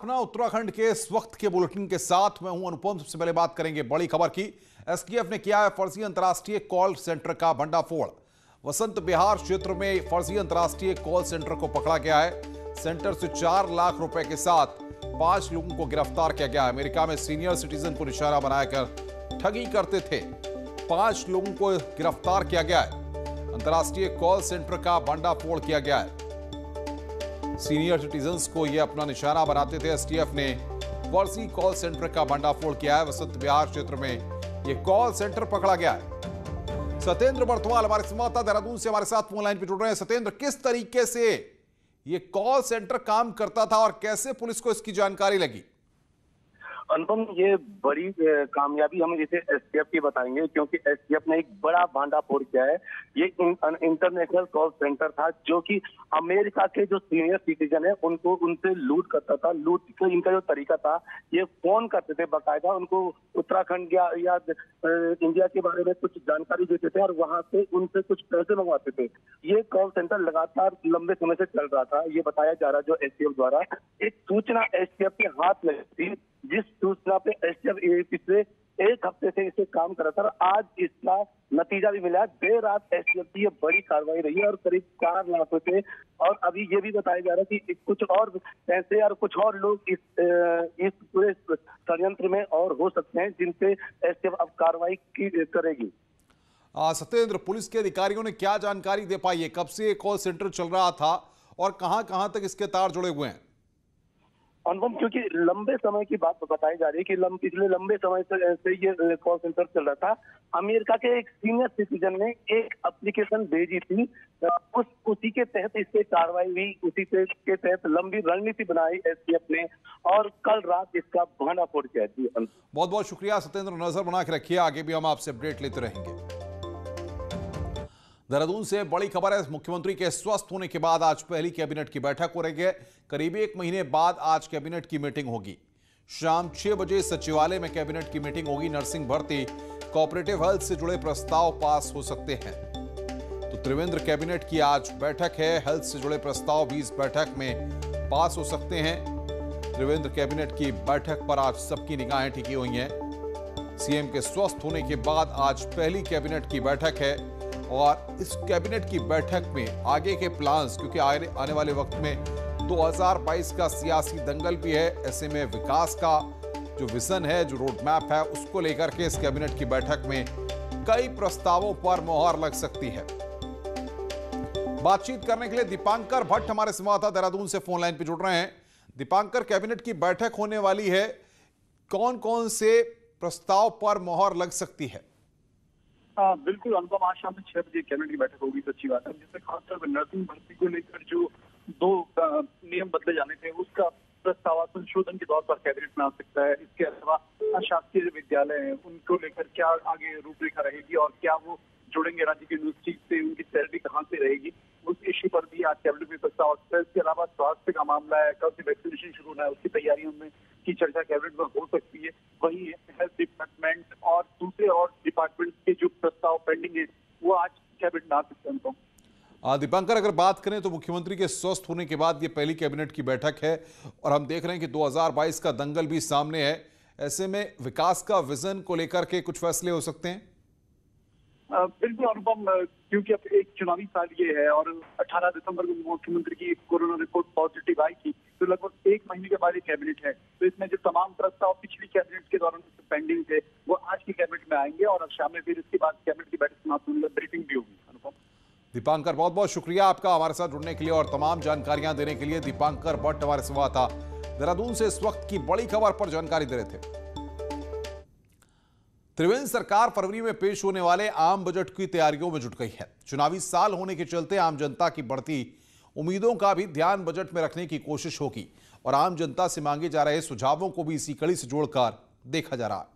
अपना उत्तराखंड के इस वक्त के बुलेटिन के साथ मैं हूं अनुपम। सबसे पहले बात करेंगे बड़ी खबर की। एसटीएफ ने किया है फर्जी अंतर्राष्ट्रीय कॉल सेंटर का भंडाफोड़। वसंत विहार क्षेत्र में फर्जी अंतर्राष्ट्रीय कॉल सेंटर को पकड़ा गया है। सेंटर से 4 लाख रुपए के साथ 5 लोगों को गिरफ्तार किया गया है। अमेरिका में सीनियर सिटीजन को निशाना बनाकर ठगी करते थे 5 लोगों को गिरफ्तार किया गया है। अंतर्राष्ट्रीय कॉल सेंटर का भंडाफोड़ किया गया है। सीनियर सिटीजन्स को यह अपना निशाना बनाते थे। एसटीएफ ने फर्जी कॉल सेंटर का भंडाफोड़ किया है। वसंत विहार क्षेत्र में यह कॉल सेंटर पकड़ा गया है। सत्येंद्र बर्तवाल हमारे संवाददाता देहरादून से हमारे साथ फोन लाइन पर जुड़ रहे हैं। सत्येंद्र, किस तरीके से यह कॉल सेंटर काम करता था और कैसे पुलिस को इसकी जानकारी लगी? अनुपम, ये बड़ी कामयाबी हम जैसे एसटीएफ की बताएंगे, क्योंकि एसटीएफ ने एक बड़ा भांडाफोड़ किया है। ये इंटरनेशनल कॉल सेंटर था जो कि अमेरिका के जो सीनियर सिटीजन है उनको उनसे लूट करता था। लूट का इनका जो तरीका था, ये फोन करते थे बाकायदा, उनको उत्तराखंड या इंडिया के बारे में कुछ जानकारी देते थे और वहां से उनसे कुछ पैसे मंगवाते थे। ये कॉल सेंटर लगातार लंबे समय से चल रहा था। ये बताया जा रहा है जो एसटीएफ द्वारा एक सूचना एसटीएफ के हाथ में थी, जिस सूचना पे एसटीएफ पिछले 1 हफ्ते से इसे काम कर रहा था। आज इसका नतीजा भी मिला। देर रात एसटीएफ की ये बड़ी कार्रवाई रही है और करीब 4 लाख रुपए, और अभी ये भी बताया जा रहा है कि कुछ और पैसे और कुछ और लोग इस पूरे षड्यंत्र में और हो सकते हैं, जिनसे एसटीएफ अब कार्रवाई करेगी। सत्येंद्र, पुलिस के अधिकारियों ने क्या जानकारी दे पाई है? कब से ये कॉल सेंटर चल रहा था और कहां तक इसके तार जुड़े हुए हैं? अनुपम, क्योंकि लंबे समय की बात बताई जा रही है कि पिछले लंबे समय से ये कॉल सेंटर चल रहा था। अमेरिका के एक सीनियर सिटीजन ने एक एप्लीकेशन भेजी थी, उसी के तहत इस पे कार्रवाई हुई। उसी के तहत लंबी रणनीति बनाई एसटीएफ ने और कल रात इसका भंडाफोड़ किया। बहुत बहुत शुक्रिया सत्येंद्र, नजर बना के रखिए, आगे भी हम आपसे अपडेट लेते रहेंगे। देहरादून से बड़ी खबर है। मुख्यमंत्री के स्वस्थ होने के बाद आज पहली कैबिनेट की बैठक हो रही है। करीब 1 महीने बाद आज कैबिनेट की मीटिंग होगी। शाम 6 बजे सचिवालय में कैबिनेट की मीटिंग होगी। नर्सिंग भर्ती, कोऑपरेटिव हेल्थ से जुड़े प्रस्ताव पास हो सकते हैं। तो त्रिवेंद्र कैबिनेट की आज बैठक है। हेल्थ से जुड़े प्रस्ताव भी इस बैठक में पास हो सकते हैं। त्रिवेंद्र कैबिनेट की बैठक पर आज सबकी निगाहें टिकी हुई हैं। सीएम के स्वस्थ होने के बाद आज पहली कैबिनेट की बैठक है और इस कैबिनेट की बैठक में आगे के प्लान्स, क्योंकि आने वाले वक्त में 2022 का सियासी दंगल भी है, ऐसे में विकास का जो विजन है, जो रोड मैप है, उसको लेकर के इस कैबिनेट की बैठक में कई प्रस्तावों पर मोहर लग सकती है। बातचीत करने के लिए दीपांकर भट्ट हमारे संवाददाता देहरादून से फोन लाइन पर जुड़ रहे हैं। दीपांकर, कैबिनेट की बैठक होने वाली है, कौन कौन से प्रस्ताव पर मोहर लग सकती है? बिल्कुल अनुपम, आज शाम में 6 बजे कैबिनेट की बैठक होगी सचिवालय में, जिसमें खासतौर पर नर्सिंग भर्ती को लेकर जो 2 नियम बदले जाने थे उसका प्रस्ताव संशोधन के तौर पर कैबिनेट में आ सकता है। इसके अलावा शासकीय विद्यालय हैं, उनको लेकर क्या आगे रूपरेखा रहेगी और क्या वो जुड़ेंगे राज्य की यूनिवर्सिटी से, उनकी सैलरी कहाँ से रहेगी, उस इश्यू पर भी आज कैबिनेट में प्रस्ताव आ सकता है। इसके अलावा स्वास्थ्य का मामला है, कब से वैक्सीनेशन शुरू होना है, उसकी तैयारियों में की चर्चा कैबिनेट में हो सकती है। वही हेल्थ डिपार्टमेंट और दूसरे और डिपार्टमेंट के जो प्रस्ताव पेंडिंग है वो आज कैबिनेट में आ सकते हैं। दीपांकर, अगर बात करें तो मुख्यमंत्री के स्वस्थ होने के बाद ये पहली कैबिनेट की बैठक है और हम देख रहे हैं कि 2022 का दंगल भी सामने है। ऐसे में विकास का विजन को लेकर के कुछ फैसले हो सकते हैं? बिल्कुल अनुपम, क्योंकि अब एक चुनावी साल ये है और 18 दिसंबर को मुख्यमंत्री की कोरोना रिपोर्ट पॉजिटिव आई थी, तो लगभग 1 महीने के बाद ये कैबिनेट है। तो इसमें जो तमाम प्रस्ताव पिछली कैबिनेट के दौरान पेंडिंग थे वो आज की कैबिनेट में आएंगे और अब शाम में फिर इसके बाद कैबिनेट की बैठक समाप्त होने के ब्रीफिंग भी होगी। अनुपम, दीपांकर, बहुत बहुत शुक्रिया आपका हमारे साथ जुड़ने के लिए और तमाम जानकारियां देने के लिए। दीपांकर भट्ट हमारे संवाददाता देहरादून से इस वक्त की बड़ी खबर पर जानकारी दे रहे थे। त्रिवेंद्र सरकार फरवरी में पेश होने वाले आम बजट की तैयारियों में जुट गई है। चुनावी साल होने के चलते आम जनता की बढ़ती उम्मीदों का भी ध्यान बजट में रखने की कोशिश होगी और आम जनता से मांगे जा रहे सुझावों को भी इसी कड़ी से जोड़कर देखा जा रहा है।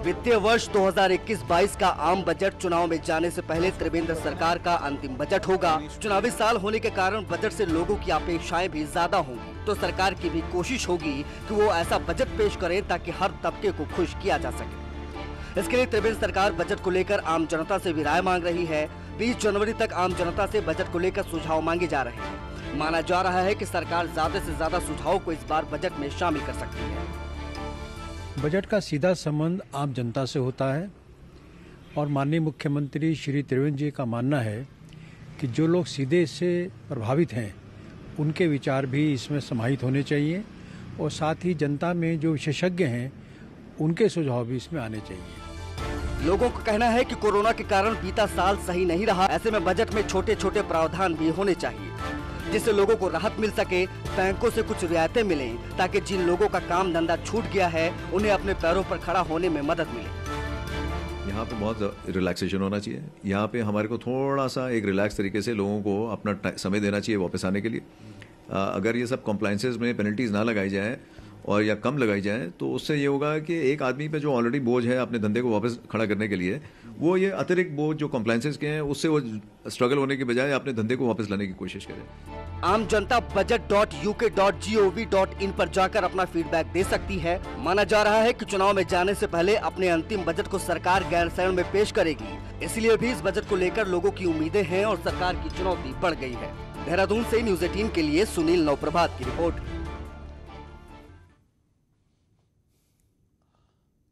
वित्तीय वर्ष 2021-22 का आम बजट चुनाव में जाने से पहले त्रिवेंद्र सरकार का अंतिम बजट होगा। चुनावी साल होने के कारण बजट से लोगों की अपेक्षाएं भी ज्यादा होंगी, तो सरकार की भी कोशिश होगी कि वो ऐसा बजट पेश करे ताकि हर तबके को खुश किया जा सके। इसके लिए त्रिवेंद्र सरकार बजट को लेकर आम जनता से भी राय मांग रही है। 20 जनवरी तक आम जनता से बजट को लेकर सुझाव मांगे जा रहे हैं। माना जा रहा है कि सरकार ज्यादा से ज्यादा सुझावों को इस बार बजट में शामिल कर सकती है। बजट का सीधा संबंध आम जनता से होता है और माननीय मुख्यमंत्री श्री त्रिवेंद्र जी का मानना है कि जो लोग सीधे इससे प्रभावित हैं उनके विचार भी इसमें समाहित होने चाहिए और साथ ही जनता में जो विशेषज्ञ हैं उनके सुझाव भी इसमें आने चाहिए। लोगों का कहना है कि कोरोना के कारण बीता साल सही नहीं रहा, ऐसे में बजट में छोटे छोटे प्रावधान भी होने चाहिए जिससे लोगों को राहत मिल सके, बैंकों से कुछ रियायतें मिलें ताकि जिन लोगों का काम धंधा छूट गया है उन्हें अपने पैरों पर खड़ा होने में मदद मिले। यहाँ पे बहुत रिलैक्सेशन होना चाहिए। यहाँ पे हमारे को थोड़ा सा एक रिलैक्स तरीके से लोगों को अपना समय देना चाहिए वापस आने के लिए। अगर ये सब कॉम्प्लाइंसेस में पेनल्टीज ना लगाई जाए और या कम लगाई जाए तो उससे ये होगा कि एक आदमी पे जो ऑलरेडी बोझ है अपने धंधे को वापस खड़ा करने के लिए, वो ये अतिरिक्त बोझ जो कॉम्प्लाइंसेस के हैं उससे वो स्ट्रगल होने के बजाय अपने धंधे को वापस लाने की कोशिश करे। आम जनता budget.uk.gov.in पर जाकर अपना फीडबैक दे सकती है। माना जा रहा है कि चुनाव में जाने से पहले अपने अंतिम बजट को सरकार गैरसैंण में पेश करेगी, इसलिए भी इस बजट को लेकर लोगों की उम्मीदें हैं और सरकार की चुनौती बढ़ गई है। देहरादून से न्यूज़ 18 के लिए सुनील नवप्रभात की रिपोर्ट।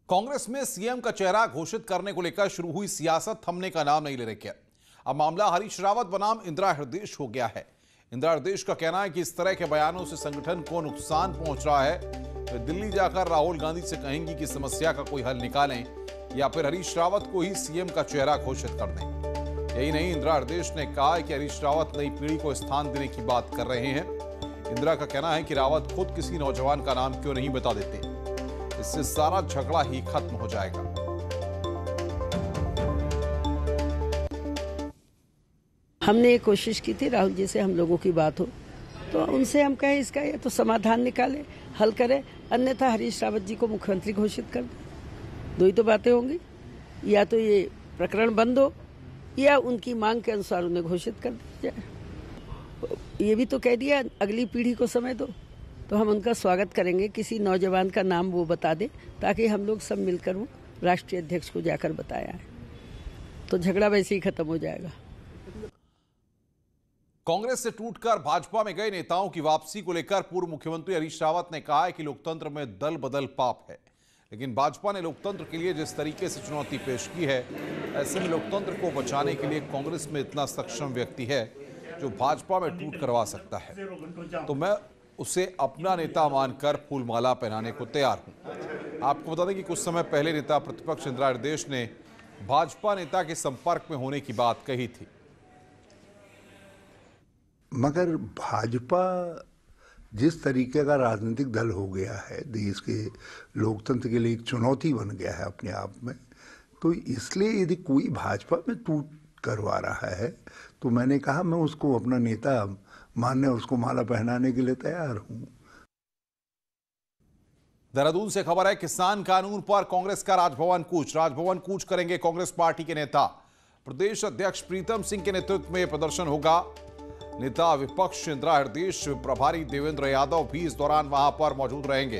कांग्रेस में सीएम का चेहरा घोषित करने को लेकर शुरू हुई सियासत थमने का नाम नहीं ले रही है। अब मामला हरीश रावत बनाम इंदिरा हृदयेश हो गया है। इंदिरा हृदयेश का कहना है कि इस तरह के बयानों से संगठन को नुकसान पहुंच रहा है। वे दिल्ली जाकर राहुल गांधी से कहेंगी कि समस्या का कोई हल निकालें या फिर हरीश रावत को ही सीएम का चेहरा घोषित कर दें। यही नहीं, इंदिरा हृदयेश ने कहा है कि हरीश रावत नई पीढ़ी को स्थान देने की बात कर रहे हैं। इंदिरा का कहना है कि रावत खुद किसी नौजवान का नाम क्यों नहीं बता देते, इससे सारा झगड़ा ही खत्म हो जाएगा। हमने ये कोशिश की थी राहुल जी से हम लोगों की बात हो तो उनसे हम कहे इसका ये तो समाधान निकाले, हल करे, अन्यथा हरीश रावत जी को मुख्यमंत्री घोषित कर दे। दो ही तो बातें होंगी, या तो ये प्रकरण बंद हो या उनकी मांग के अनुसार उन्हें घोषित कर दिया जाए। ये भी तो कह दिया अगली पीढ़ी को समय दो, तो हम उनका स्वागत करेंगे। किसी नौजवान का नाम वो बता दे ताकि हम लोग सब मिलकर वो राष्ट्रीय अध्यक्ष को जाकर बताया है, तो झगड़ा वैसे ही खत्म हो जाएगा। कांग्रेस से टूटकर भाजपा में गए नेताओं की वापसी को लेकर पूर्व मुख्यमंत्री हरीश रावत ने कहा है कि लोकतंत्र में दल बदल पाप है, लेकिन भाजपा ने लोकतंत्र के लिए जिस तरीके से चुनौती पेश की है, ऐसे में लोकतंत्र को बचाने के लिए कांग्रेस में इतना सक्षम व्यक्ति है जो भाजपा में टूट करवा सकता है, तो मैं उसे अपना नेता मानकर फूलमाला पहनाने को तैयार हूं। आपको बता दें कि कुछ समय पहले नेता प्रतिपक्ष इंदिरा हृदयेश ने भाजपा नेता के संपर्क में होने की बात कही थी। मगर भाजपा जिस तरीके का राजनीतिक दल हो गया है, देश के लोकतंत्र के लिए एक चुनौती बन गया है अपने आप में, तो इसलिए यदि कोई भाजपा में टूट करवा रहा है तो मैंने कहा मैं उसको अपना नेता मानने और उसको माला पहनाने के लिए तैयार हूं। देहरादून से खबर है, किसान कानून पर कांग्रेस का राजभवन कूच करेंगे कांग्रेस पार्टी के नेता। प्रदेश अध्यक्ष प्रीतम सिंह के नेतृत्व में प्रदर्शन होगा। नेता विपक्ष इंदिरा हृदयेश, प्रभारी देवेंद्र यादव भी इस दौरान वहां पर मौजूद रहेंगे।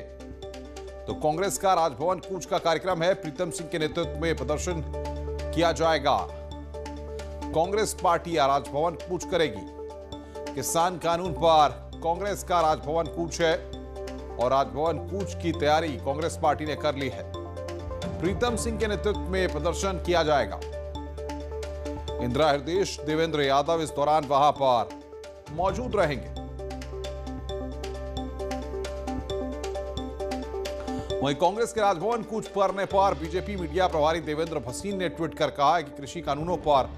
तो कांग्रेस का राजभवन कूच का कार्यक्रम है। प्रीतम सिंह के नेतृत्व में प्रदर्शन किया जाएगा। कांग्रेस पार्टी राजभवन कूच करेगी। किसान कानून पर कांग्रेस का राजभवन कूच है और राजभवन कूच की तैयारी कांग्रेस पार्टी ने कर ली है। प्रीतम सिंह के नेतृत्व में प्रदर्शन किया जाएगा। इंदिरा हृदयेश, देवेंद्र यादव इस दौरान वहां पर मौजूद रहेंगे। वहीं कांग्रेस के राजभवन कूच करने पर बीजेपी मीडिया प्रभारी देवेंद्र भसीन ने ट्वीट कर कहा है कि कृषि कानूनों पर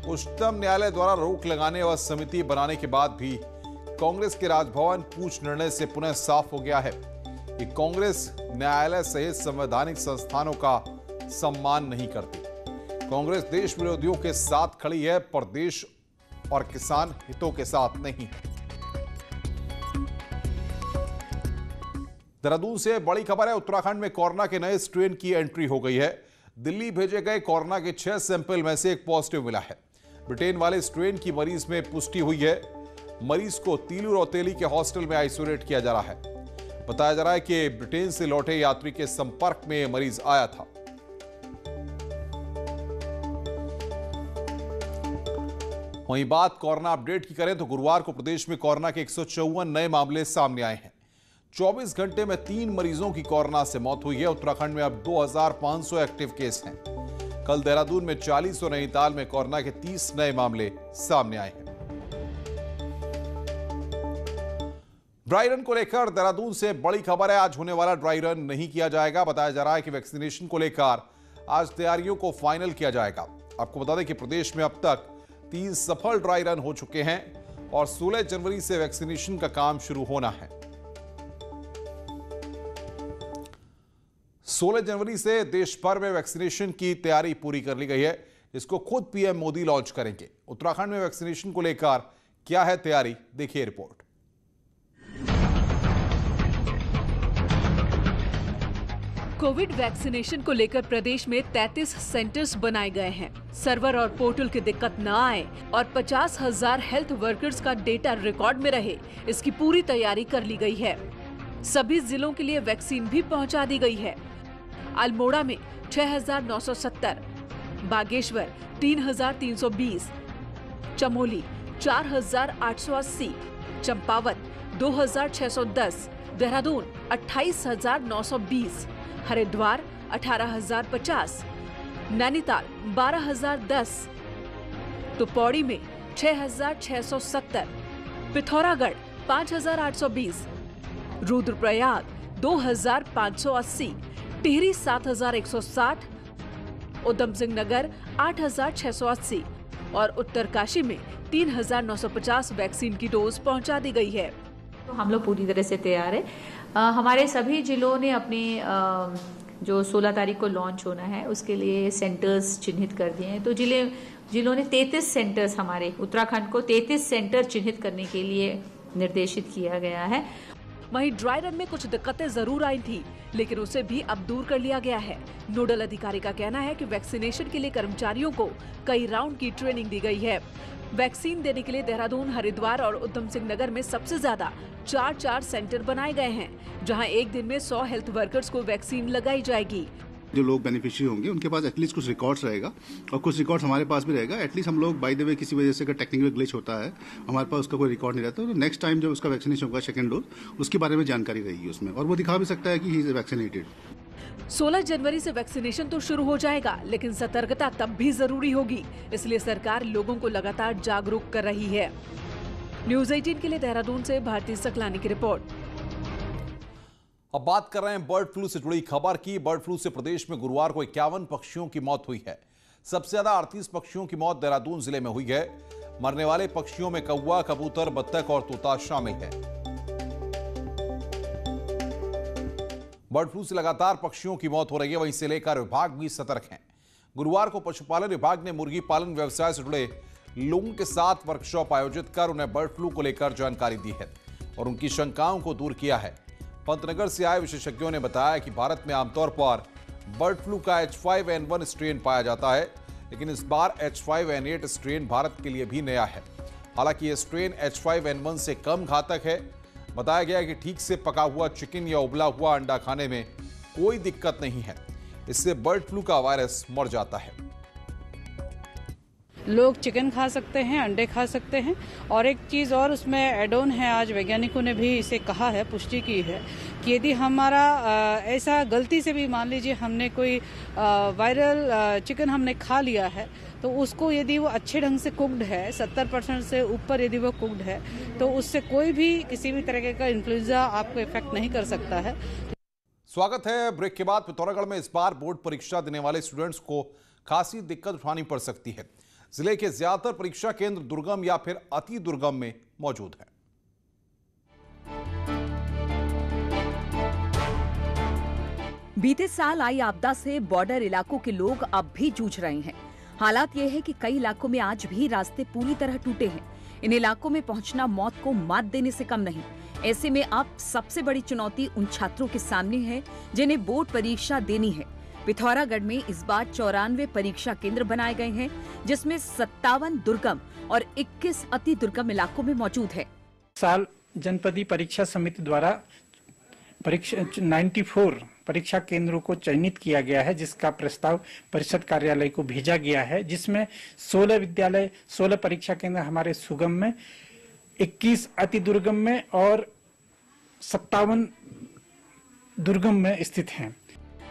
उच्चतम न्यायालय द्वारा रोक लगाने व समिति बनाने के बाद भी कांग्रेस के राजभवन कूच निर्णय से पुनः साफ हो गया है कि कांग्रेस न्यायालय सहित संवैधानिक संस्थानों का सम्मान नहीं करती। कांग्रेस देश विरोधियों के साथ खड़ी है, पर देश और किसान हितों के साथ नहीं। देहरादून से बड़ी खबर है, उत्तराखंड में कोरोना के नए स्ट्रेन की एंट्री हो गई है। दिल्ली भेजे गए कोरोना के 6 सैंपल में से एक पॉजिटिव मिला है। ब्रिटेन वाले स्ट्रेन की मरीज में पुष्टि हुई है। मरीज को तीलू रौतेली के हॉस्टल में आइसोलेट किया जा रहा है। बताया जा रहा है कि ब्रिटेन से लौटे यात्री के संपर्क में मरीज आया था। वहीं बात कोरोना अपडेट की करें तो गुरुवार को प्रदेश में कोरोना के 154 नए मामले सामने आए हैं। 24 घंटे में 3 मरीजों की कोरोना से मौत हुई है। उत्तराखंड में अब 2500 एक्टिव केस हैं। कल देहरादून में 40 और नैनीताल में कोरोना के 30 नए मामले सामने आए हैं। ड्राई रन को लेकर देहरादून से बड़ी खबर है। आज होने वाला ड्राई रन नहीं किया जाएगा। बताया जा रहा है कि वैक्सीनेशन को लेकर आज तैयारियों को फाइनल किया जाएगा। आपको बता दें कि प्रदेश में अब तक 3 सफल ड्राई रन हो चुके हैं और 16 जनवरी से वैक्सीनेशन का काम शुरू होना है। 16 जनवरी से देश भर में वैक्सीनेशन की तैयारी पूरी कर ली गई है। इसको खुद पीएम मोदी लॉन्च करेंगे। उत्तराखंड में वैक्सीनेशन को लेकर क्या है तैयारी, देखिए रिपोर्ट। कोविड वैक्सीनेशन को लेकर प्रदेश में 33 सेंटर्स बनाए गए हैं। सर्वर और पोर्टल की दिक्कत न आए और 50,000 हेल्थ वर्कर्स का डेटा रिकॉर्ड में रहे, इसकी पूरी तैयारी कर ली गई है। सभी जिलों के लिए वैक्सीन भी पहुंचा दी गई है। अल्मोड़ा में 6,970, बागेश्वर 3,320, चमोली 4,880, चंपावत 2,610, देहरादून 28,920, हरिद्वार 18,050, नैनीताल 12,010, तो पौड़ी में 6,670, पिथौरागढ़ 5,820, रुद्रप्रयाग 2,580, टिहरी 7,160, उधम सिंह नगर 8,680 और उत्तरकाशी में 3,950 वैक्सीन की डोज पहुंचा दी गई है। तो हम लोग पूरी तरह से तैयार है। हमारे सभी जिलों ने अपने जो 16 तारीख को लॉन्च होना है उसके लिए सेंटर्स चिन्हित कर दिए हैं। तो जिलों ने 33 सेंटर्स, हमारे उत्तराखंड को 33 सेंटर चिन्हित करने के लिए निर्देशित किया गया है। वहीं ड्राई रन में कुछ दिक्कतें जरूर आई थी, लेकिन उसे भी अब दूर कर लिया गया है। नोडल अधिकारी का कहना है कि वैक्सीनेशन के लिए कर्मचारियों को कई राउंड की ट्रेनिंग दी गई है। वैक्सीन देने के लिए देहरादून, हरिद्वार और उधम सिंह नगर में सबसे ज्यादा 4 सेंटर बनाए गए हैं, जहां एक दिन में 100 हेल्थ वर्कर्स को वैक्सीन लगाई जाएगी। जो लोग बेनिफिशियरी होंगे उनके पास एटलीस्ट कुछ रिकॉर्ड्स रहेगा और कुछ रिकॉर्ड्स हमारे पास भी रहेगा। एटलीस्ट हम लोग बाय द वे किसी वजह से अगर टेक्निकल ग्लिच होता है, हमारे पास उसका कोई रिकॉर्ड नहीं रहता, तो नेक्स्ट टाइम जब उसका वैक्सीनेशन होगा सेकंड डोज, उसके बारे में जानकारी रहेगी उसमें और वो दिखा भी सकता है कि ही इज वैक्सीनेटेड। 16 जनवरी से वैक्सीनेशन तो शुरू हो जाएगा, लेकिन सतर्कता तब भी जरूरी होगी। इसलिए सरकार लोगों को लगातार जागरूक कर रही है। न्यूज़ 18 के लिए देहरादून से भारती सकलानी की रिपोर्ट। अब बात कर रहे हैं बर्ड फ्लू से जुड़ी खबर की। बर्ड फ्लू से प्रदेश में गुरुवार को 51 पक्षियों की मौत हुई है। सबसे ज्यादा 38 पक्षियों की मौत देहरादून जिले में हुई है। मरने वाले पक्षियों में कौवा, कबूतर, बत्तख और तोता शामिल है। बर्ड फ्लू से लगातार पक्षियों की मौत हो रही है, वहीं से लेकर विभाग भी सतर्क है। गुरुवार को पशुपालन विभाग ने मुर्गी पालन व्यवसाय से जुड़े लोगों के साथ वर्कशॉप आयोजित कर उन्हें बर्ड फ्लू को लेकर जानकारी दी है और उनकी शंकाओं को दूर किया है। पंतनगर से आए विशेषज्ञों ने बताया कि भारत में आमतौर पर बर्ड फ्लू का H5N1 स्ट्रेन पाया जाता है, लेकिन इस बार H5N8 स्ट्रेन भारत के लिए भी नया है। हालांकि यह स्ट्रेन H5N1 से कम घातक है। बताया गया कि ठीक से पका हुआ चिकन या उबला हुआ अंडा खाने में कोई दिक्कत नहीं है। इससे बर्ड फ्लू का वायरस मर जाता है। लोग चिकन खा सकते हैं, अंडे खा सकते हैं और एक चीज़ और उसमें एड ऑन है, आज वैज्ञानिकों ने भी इसे कहा है, पुष्टि की है कि यदि हमारा ऐसा गलती से भी मान लीजिए हमने कोई वायरल चिकन हमने खा लिया है, तो उसको यदि वो अच्छे ढंग से कुक्ड है, 70% से ऊपर यदि वो कुक्ड है, तो उससे कोई भी किसी भी तरह का इन्फ्लुएंजा आपको इफेक्ट नहीं कर सकता है। स्वागत है। ब्रेक के बाद पिथौरागढ़ में इस बार बोर्ड परीक्षा देने वाले स्टूडेंट्स को खासी दिक्कत उठानी पड़ सकती है। जिले के ज्यादातर परीक्षा केंद्र दुर्गम या फिर अति दुर्गम में मौजूद है। बीते साल आई आपदा से बॉर्डर इलाकों के लोग अब भी जूझ रहे हैं। हालात ये है कि कई इलाकों में आज भी रास्ते पूरी तरह टूटे हैं। इन इलाकों में पहुंचना मौत को मात देने से कम नहीं। ऐसे में अब सबसे बड़ी चुनौती उन छात्रों के सामने है जिन्हें बोर्ड परीक्षा देनी है। पिथौरागढ़ में इस बार 94 परीक्षा केंद्र बनाए गए हैं, जिसमें 57 दुर्गम और 21 अति दुर्गम इलाकों में मौजूद है। साल जनपदीय परीक्षा समिति द्वारा 94 परीक्षा केंद्रों को चयनित किया गया है, जिसका प्रस्ताव परिषद कार्यालय को भेजा गया है, जिसमें 16 विद्यालय 16 परीक्षा केंद्र हमारे सुगम में, 21 अति दुर्गम में और 57 दुर्गम में स्थित हैं।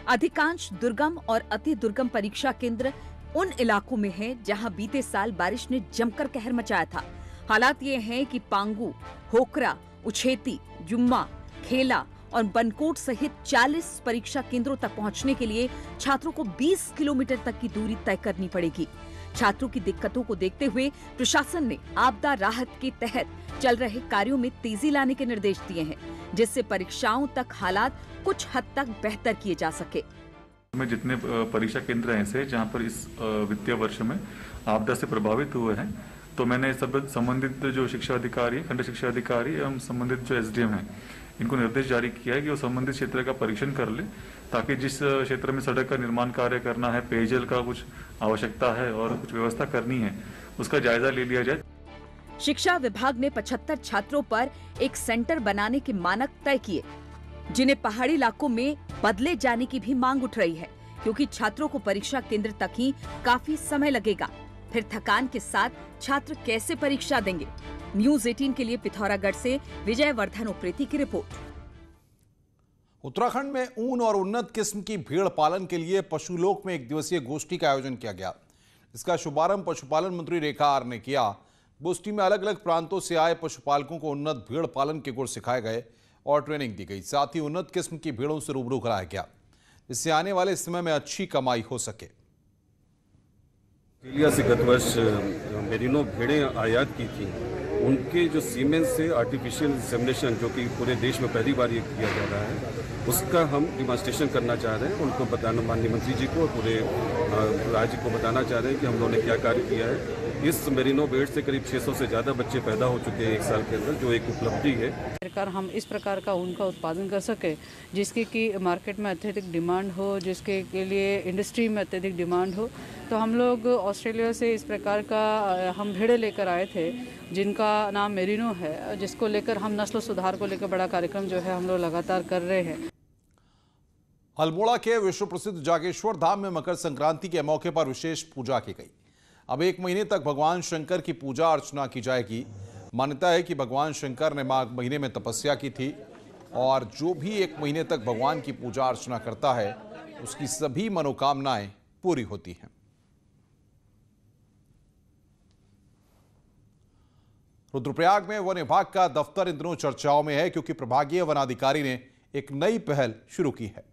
अधिकांश दुर्गम और अति दुर्गम परीक्षा केंद्र उन इलाकों में हैं जहां बीते साल बारिश ने जमकर कहर मचाया था। हालात ये हैं कि पांगू, होकरा, उछेती, जुम्मा, खेला और बनकोट सहित 40 परीक्षा केंद्रों तक पहुंचने के लिए छात्रों को 20 किलोमीटर तक की दूरी तय करनी पड़ेगी। छात्रों की दिक्कतों को देखते हुए प्रशासन ने आपदा राहत के तहत चल रहे कार्यों में तेजी लाने के निर्देश दिए हैं, जिससे परीक्षाओं तक हालात कुछ हद तक बेहतर किए जा सके। में जितने परीक्षा केंद्र हैं ऐसे जहां पर इस वित्तीय वर्ष में आपदा से प्रभावित हुए हैं, तो मैंने सब संबंधित जो शिक्षा अधिकारी, खंड शिक्षा अधिकारी एवं संबंधित जो एसडीएम हैं, इनको निर्देश जारी किया है कि वो संबंधित क्षेत्र का परीक्षण कर ले, ताकि जिस क्षेत्र में सड़क का निर्माण कार्य करना है, पेयजल का कुछ आवश्यकता है और कुछ व्यवस्था करनी है, उसका जायजा ले लिया जाए। शिक्षा विभाग ने 75 छात्रों पर एक सेंटर बनाने के मानक तय किए, जिन्हें पहाड़ी इलाकों में बदले जाने की भी मांग उठ रही है, क्योंकि छात्रों को परीक्षा केंद्र तक ही काफी समय लगेगा। फिर थकान के साथ छात्र कैसे परीक्षा देंगे? न्यूज़ 18 के लिए पिथौरागढ़ से विजय वर्धन उप्रेती की रिपोर्ट। उत्तराखंड में ऊन और उन्नत किस्म की भेड़ पालन के लिए पशुलोक में एक दिवसीय गोष्ठी का आयोजन किया गया। इसका शुभारंभ पशुपालन मंत्री रेखा आर ने किया। गोष्ठी में अलग अलग प्रांतों से आए पशुपालकों को उन्नत भेड़ पालन के गुर सिखाए गए और ट्रेनिंग दी गई। साथ ही उन्नत किस्म की भेड़ों से रूबरू कराया गया, जिससे आने वाले समय में अच्छी कमाई हो सके। ऑस्ट्रेलिया से गत वर्ष मेरिनो भेड़ें आयात की थी, उनके जो सीमेन से आर्टिफिशियल इंसेमिनेशन, जो कि पूरे देश में पहली बार ये किया जा रहा है, उसका हम डिमॉन्स्ट्रेशन करना चाह रहे हैं। उनको बताना, माननीय मंत्री जी को और पूरे राज्य को बताना चाह रहे हैं कि हम लोगों ने क्या कार्य किया है। इस मेरिनो भेड़ से करीब 600 से ज़्यादा बच्चे पैदा हो चुके हैं एक साल के अंदर, जो एक उपलब्धि है। सरकार हम इस प्रकार का ऊन का उत्पादन कर सके जिसकी कि मार्केट में अत्यधिक डिमांड हो, जिसके के लिए इंडस्ट्री में अत्यधिक डिमांड हो। तो हम लोग ऑस्ट्रेलिया से इस प्रकार का हम भेड़े लेकर आए थे, जिनका नाम मेरिनो है, जिसको लेकर हम नस्ल सुधार को लेकर बड़ा कार्यक्रम जो है हम लोग लगातार कर रहे हैं। अल्मोड़ा के विश्व प्रसिद्ध जागेश्वर धाम में मकर संक्रांति के मौके पर विशेष पूजा की गई। अब 1 महीने तक भगवान शंकर की पूजा अर्चना की जाएगी। मान्यता है कि भगवान शंकर ने माघ महीने में तपस्या की थी और जो भी 1 महीने तक भगवान की पूजा अर्चना करता है, उसकी सभी मनोकामनाएं पूरी होती हैं। रुद्रप्रयाग में वन विभाग का दफ्तर इन दिनों चर्चाओं में है, क्योंकि प्रभागीय वनाधिकारी ने एक नई पहल शुरू की है।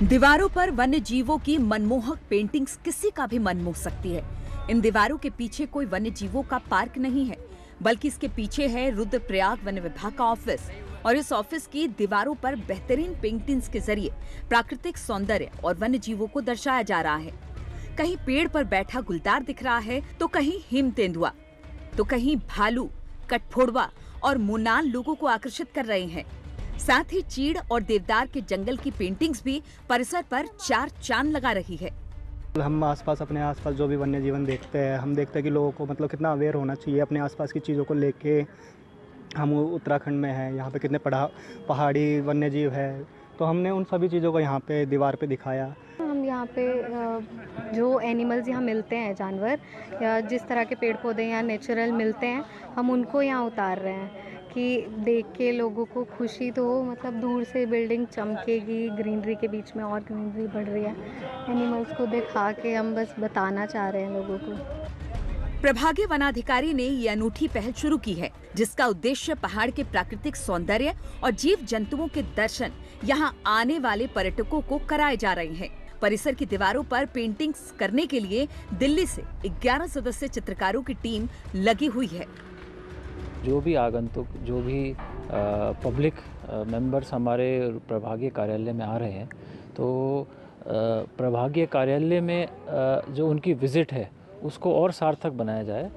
दीवारों पर वन्य जीवों की मनमोहक पेंटिंग्स किसी का भी मन मोह सकती है। इन दीवारों के पीछे कोई वन्य जीवों का पार्क नहीं है, बल्कि इसके पीछे है रुद्रप्रयाग वन विभाग का ऑफिस। और इस ऑफिस की दीवारों पर बेहतरीन पेंटिंग्स के जरिए प्राकृतिक सौंदर्य और वन्य जीवों को दर्शाया जा रहा है। कहीं पेड़ पर बैठा गुलदार दिख रहा है, तो कहीं हिम तेंदुआ, तो कहीं भालू, कठफोड़वा और मुनाल लोगों को आकर्षित कर रहे हैं। साथ ही चीड़ और देवदार के जंगल की पेंटिंग्स भी परिसर पर 4 चांद लगा रही है। हम आसपास, अपने आसपास जो भी वन्य जीवन देखते हैं, हम देखते हैं कि लोगों को मतलब कितना अवेयर होना चाहिए अपने आसपास की चीज़ों को लेके। हम उत्तराखंड में हैं, यहाँ पे कितने पहाड़ी वन्य जीव है, तो हमने उन सभी चीज़ों को यहाँ पे दीवार पे दिखाया। हम यहाँ पे जो एनिमल्स यहाँ मिलते हैं, जानवर या जिस तरह के पेड़ पौधे यहाँ नेचुरल मिलते हैं, हम उनको यहाँ उतार रहे हैं कि देख के लोगों को खुशी तो हो। मतलब दूर से बिल्डिंग चमकेगी, ग्रीनरी के बीच में और ग्रीनरी बढ़ रही है। एनिमल्स को दिखा के हम बस बताना चाह रहे हैं लोगों को। प्रभागीय वनाधिकारी ने ये अनूठी पहल शुरू की है, जिसका उद्देश्य पहाड़ के प्राकृतिक सौंदर्य और जीव जंतुओं के दर्शन यहाँ आने वाले पर्यटकों को कराए जा रहे हैं। परिसर की दीवारों पर पेंटिंग्स करने के लिए दिल्ली से 11 सदस्यीय चित्रकारों की टीम लगी हुई है। जो भी आगंतुक, जो भी पब्लिक मेंबर्स हमारे प्रभागीय कार्यालय में आ रहे हैं, तो प्रभागीय कार्यालय में जो उनकी विजिट है उसको और सार्थक बनाया जाए।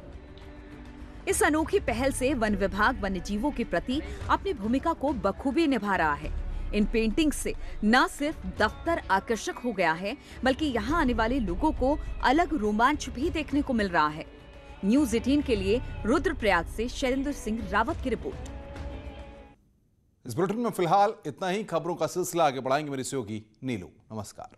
इस अनोखी पहल से वन विभाग वन्य जीवों के प्रति अपनी भूमिका को बखूबी निभा रहा है। इन पेंटिंग से न सिर्फ दफ्तर आकर्षक हो गया है, बल्कि यहाँ आने वाले लोगों को अलग रोमांच भी देखने को मिल रहा है। न्यूज़ 18 के लिए रुद्रप्रयाग से शैलेंद्र सिंह रावत की रिपोर्ट। इस बुलेटिन में फिलहाल इतना ही। खबरों का सिलसिला आगे बढ़ाएंगे मेरी सहयोगी नीलू। नमस्कार।